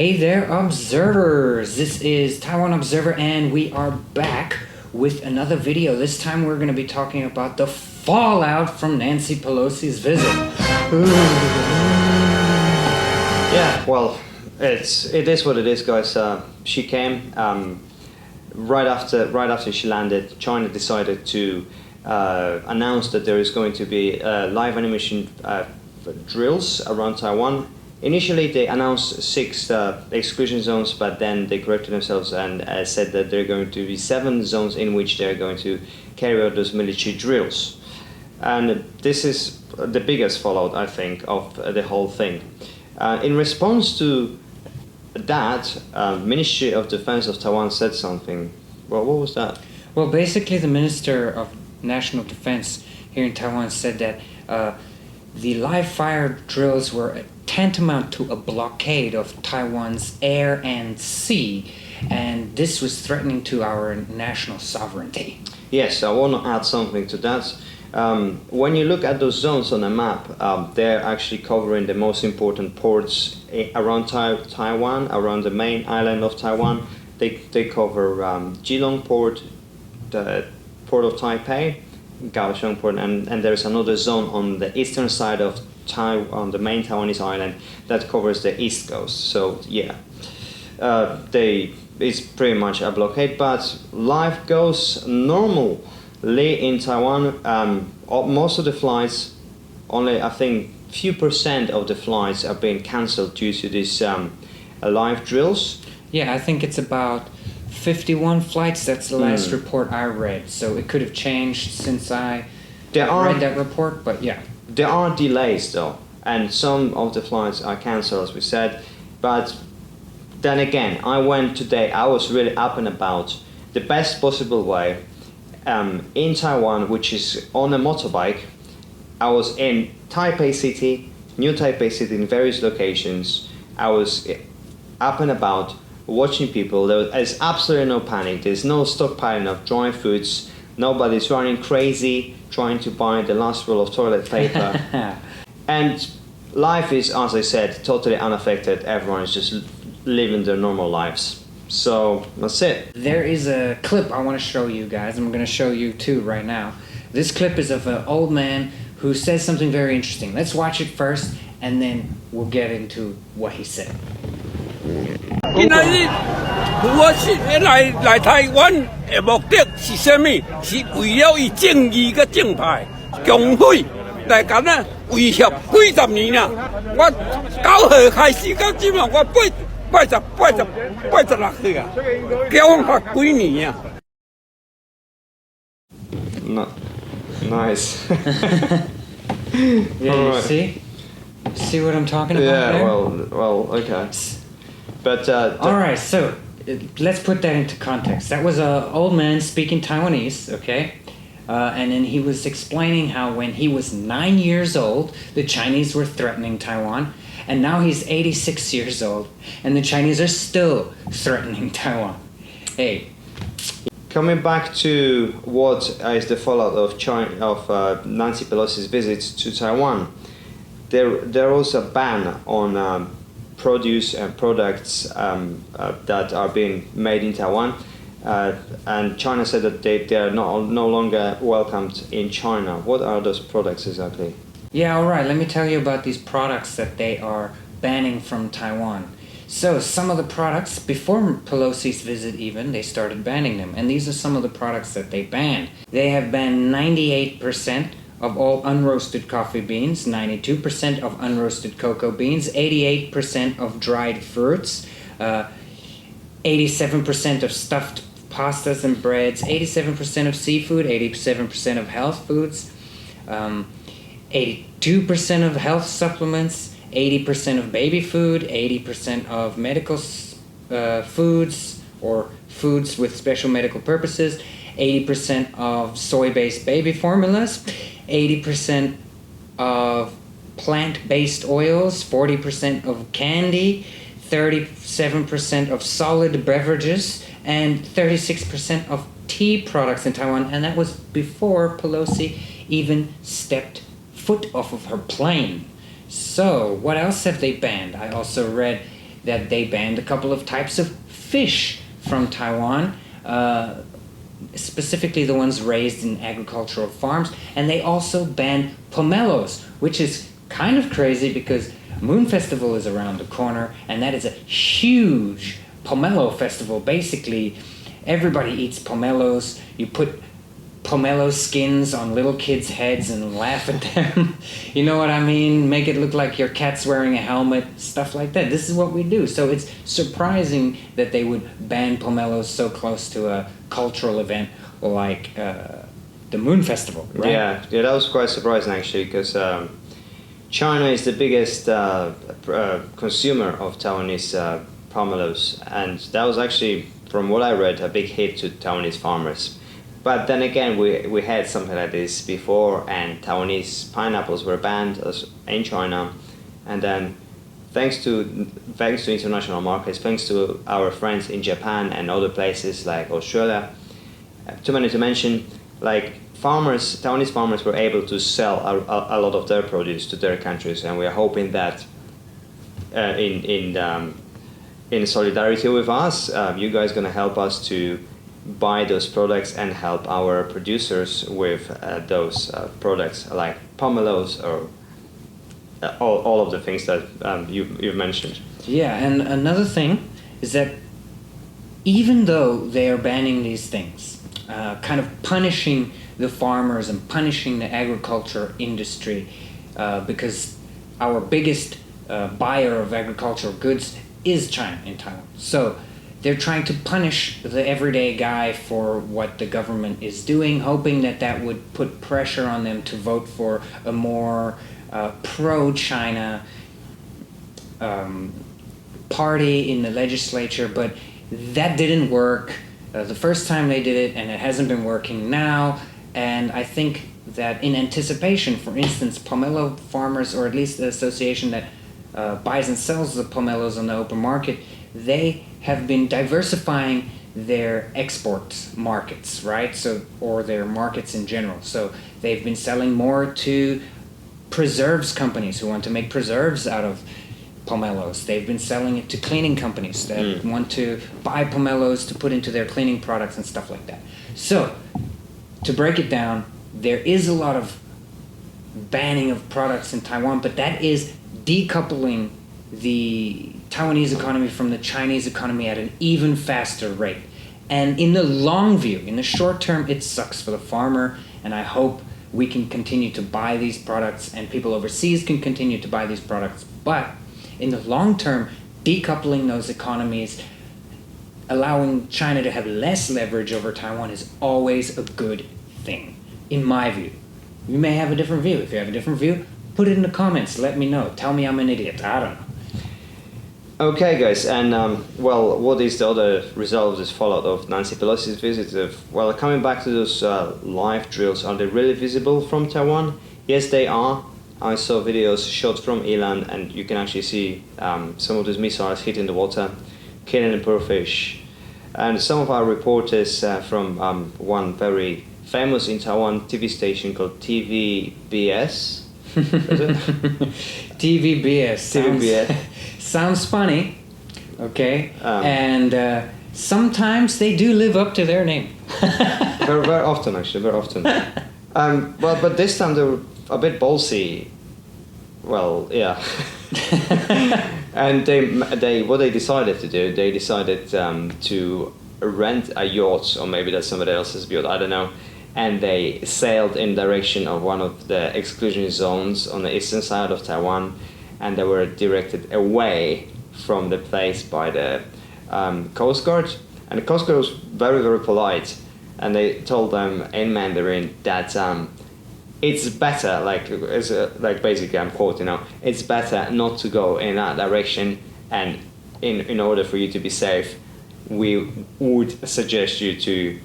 Hey there, observers! This is Taiwan Observer, and we are back with another video. This time we're going to be talking about the fallout from Nancy Pelosi's visit. Yeah, well, it is what it is, guys. She came right after she landed. China decided to announce that there is going to be live animation drills around Taiwan. Initially, they announced 6 exclusion zones, but then they corrected themselves and said that there are going to be 7 zones in which they are going to carry out those military drills. And this is the biggest fallout, I think, of the whole thing. In response to that, Ministry of Defense of Taiwan said something. Well, what was that? Well, basically, the Minister of National Defense here in Taiwan said that the live fire drills were tantamount to a blockade of Taiwan's air and sea, and this was threatening to our national sovereignty. Yes, I want to add something to that. When you look at those zones on a map, they're actually covering the most important ports around Taiwan, around the main island of Taiwan. They cover Geelong Port, the Port of Taipei, Kaohsiung Port, and there's another zone on the eastern side of on the main Taiwanese island that covers the east coast. So yeah, it's pretty much a blockade, but life goes normally in Taiwan. Most of the flights, only I think few percent of the flights are being cancelled due to these live drills. Yeah, I think it's about 51 flights. That's the last report I read. So it could have changed since I read that report, but yeah. There are delays though, and some of the flights are cancelled, as we said. But then again, I went today, I was really up and about the best possible way in Taiwan, which is on a motorbike. I was in Taipei City, New Taipei City, in various locations. I was up and about watching people. There's absolutely no panic. There's no stockpiling of dry foods. Nobody's running crazy trying to buy the last roll of toilet paper. And life is, as I said, totally unaffected. Everyone is just living their normal lives. So that's it. There is a clip I want to show you guys. I'm going to show you too right now. This clip is of an old man who says something very interesting. Let's watch it first, and then we'll get into what he said. 今日我是来台湾的目的是什么？是为了以正义跟正派共匪来敢那威胁几十年啦！我9号开始到今嘛，我86岁啊，交法几年啊？Nice. Yeah, you see what I'm talking about? Yeah, there? well, okay. But all right, so let's put that into context. That was an old man speaking Taiwanese, okay? And then he was explaining how when he was 9 years old, the Chinese were threatening Taiwan, and now he's 86 years old, and the Chinese are still threatening Taiwan. Hey. Coming back to what is the fallout of Nancy Pelosi's visit to Taiwan, there was a ban on produce and products that are being made in Taiwan, and China said that they are no longer welcomed in China. What are those products exactly? Yeah, all right. Let me tell you about these products that they are banning from Taiwan. So some of the products, before Pelosi's visit even, they started banning them. And these are some of the products that they banned. They have banned 98% of all unroasted coffee beans, 92% of unroasted cocoa beans, 88% of dried fruits, 87% of stuffed pastas and breads, 87% of seafood, 87% of health foods, 82% of health supplements, 80% of baby food, 80% of medical foods or foods with special medical purposes, 80% of soy-based baby formulas, 80% of plant-based oils, 40% of candy, 37% of solid beverages, and 36% of tea products in Taiwan. And that was before Pelosi even stepped foot off of her plane. So, what else have they banned? I also read that they banned a couple of types of fish from Taiwan, specifically the ones raised in agricultural farms, and they also banned pomelos, which is kind of crazy because Moon Festival is around the corner, and that is a huge pomelo festival. Basically, everybody eats pomelos. You put pomelo skins on little kids' heads and laugh at them. You know what I mean? Make it look like your cat's wearing a helmet, stuff like that. This is what we do. So it's surprising that they would ban pomelos so close to a cultural event like the Moon Festival, right? Yeah, that was quite surprising actually, because China is the biggest consumer of Taiwanese pomelos, and that was actually, from what I read, a big hit to Taiwanese farmers. But then again, we had something like this before, and Taiwanese pineapples were banned in China, and then thanks to international markets, thanks to our friends in Japan and other places like Australia, too many to mention, like Taiwanese farmers were able to sell a lot of their produce to their countries, and we are hoping that in solidarity with us, you guys are gonna help us to buy those products and help our producers with those products like pomelos or all of the things that you've mentioned. Yeah, and another thing is that even though they are banning these things, kind of punishing the farmers and punishing the agriculture industry, because our biggest buyer of agricultural goods is China in Taiwan. So they're trying to punish the everyday guy for what the government is doing, hoping that that would put pressure on them to vote for a more pro-China party in the legislature. But that didn't work the first time they did it, and it hasn't been working now. And I think that in anticipation, for instance, pomelo farmers, or at least the association that buys and sells the pomelos on the open market, they have been diversifying their export markets, right? So, or their markets in general. So they've been selling more to preserves companies who want to make preserves out of pomelos. They've been selling it to cleaning companies that want to buy pomelos to put into their cleaning products and stuff like that. So, to break it down, there is a lot of banning of products in Taiwan, but that is decoupling the Taiwanese economy from the Chinese economy at an even faster rate. And in the long view, in the short term, it sucks for the farmer, and I hope we can continue to buy these products and people overseas can continue to buy these products. But in the long term, decoupling those economies, allowing China to have less leverage over Taiwan, is always a good thing, in my view. You may have a different view. If you have a different view, put it in the comments. Let me know. Tell me I'm an idiot. I don't know. Okay, guys, and well, what is the other result of this fallout of Nancy Pelosi's visit? Well, coming back to those live drills, are they really visible from Taiwan? Yes, they are. I saw videos shot from Ilan, and you can actually see some of those missiles hitting the water, killing the poor fish. And some of our reporters from one very famous in Taiwan TV station called TVBS. Is it? TVBS. Sounds funny, okay? And sometimes they do live up to their name. very often, actually, very often. Well, but this time they were a bit ballsy. Well, yeah. And what they decided to do, they decided to rent a yacht, or maybe that's somebody else's yacht, I don't know. And they sailed in direction of one of the exclusion zones on the eastern side of Taiwan, and they were directed away from the place by the Coast Guard. And the Coast Guard was very, very polite, and they told them in Mandarin that it's better, like basically I'm quoting now, it's better not to go in that direction, and in order for you to be safe, we would suggest you to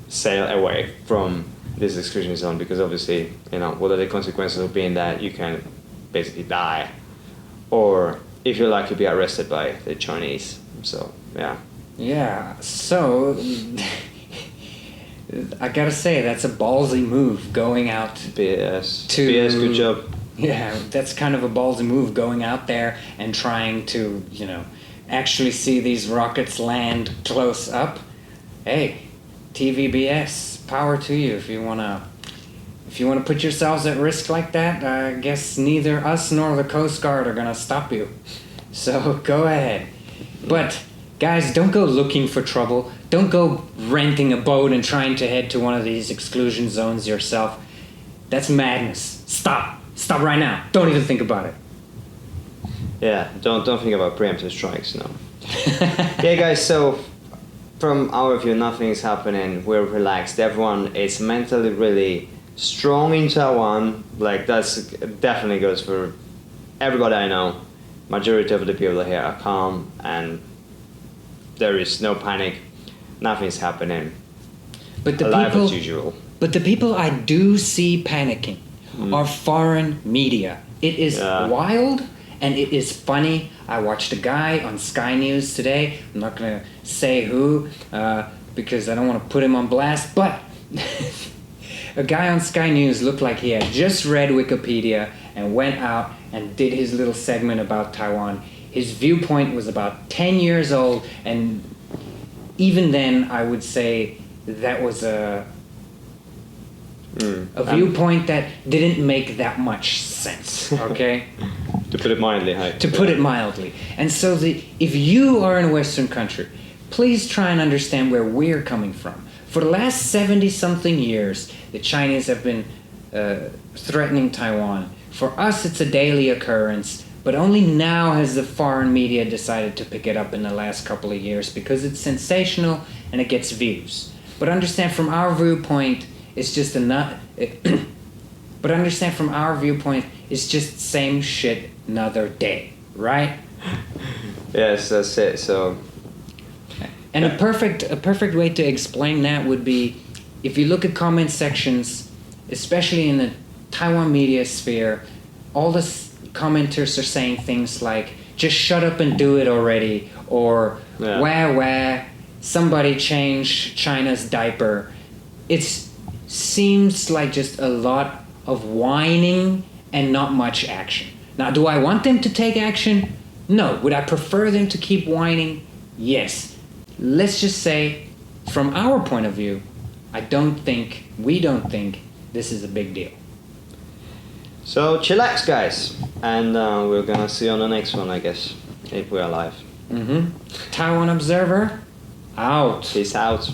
sail away from this exclusion zone, because obviously, what are the consequences of being that you can basically die, or if you're lucky, be arrested by the Chinese. So yeah, so I gotta say, that's a ballsy move, going out BS, to BS, good job. Yeah, that's kind of a ballsy move, going out there and trying to, actually see these rockets land close up. Hey, TVBS, power to you if you wanna put yourselves at risk like that. I guess neither us nor the Coast Guard are gonna stop you. So go ahead. But guys, don't go looking for trouble. Don't go renting a boat and trying to head to one of these exclusion zones yourself. That's madness. Stop. Stop right now. Don't even think about it. Yeah, don't think about preemptive strikes, no. Yeah, guys, so from our view, nothing is happening. We're relaxed. Everyone is mentally really strong in Taiwan. Like, that's definitely goes for everybody I know. Majority of the people here are calm and there is no panic. Nothing's happening. But the Life people, as usual. But the people I do see panicking are foreign media. It is wild and it is funny. I watched a guy on Sky News today. I'm not going to say who because I don't want to put him on blast, but a guy on Sky News looked like he had just read Wikipedia and went out and did his little segment about Taiwan. His viewpoint was about 10 years old, and even then I would say that was a viewpoint that didn't make that much sense, okay? To put it mildly, hi. To put it mildly. And so if you are in a Western country, please try and understand where we're coming from. For the last 70-something years, the Chinese have been threatening Taiwan. For us, it's a daily occurrence, but only now has the foreign media decided to pick it up in the last couple of years because it's sensational and it gets views. But understand from our viewpoint, it's just but understand from our viewpoint, it's just same shit another day, right? Yes, that's it. So, and a perfect way to explain that would be if you look at comment sections, especially in the Taiwan media sphere, all the commenters are saying things like, just shut up and do it already, or wah, somebody change China's diaper. It seems like just a lot of whining and not much action. Now, do I want them to take action? No. Would I prefer them to keep whining? Yes. Let's just say, from our point of view, we don't think this is a big deal. So chillax, guys, and we're gonna see you on the next one, I guess, if we're alive. Taiwan Observer, out. Peace out.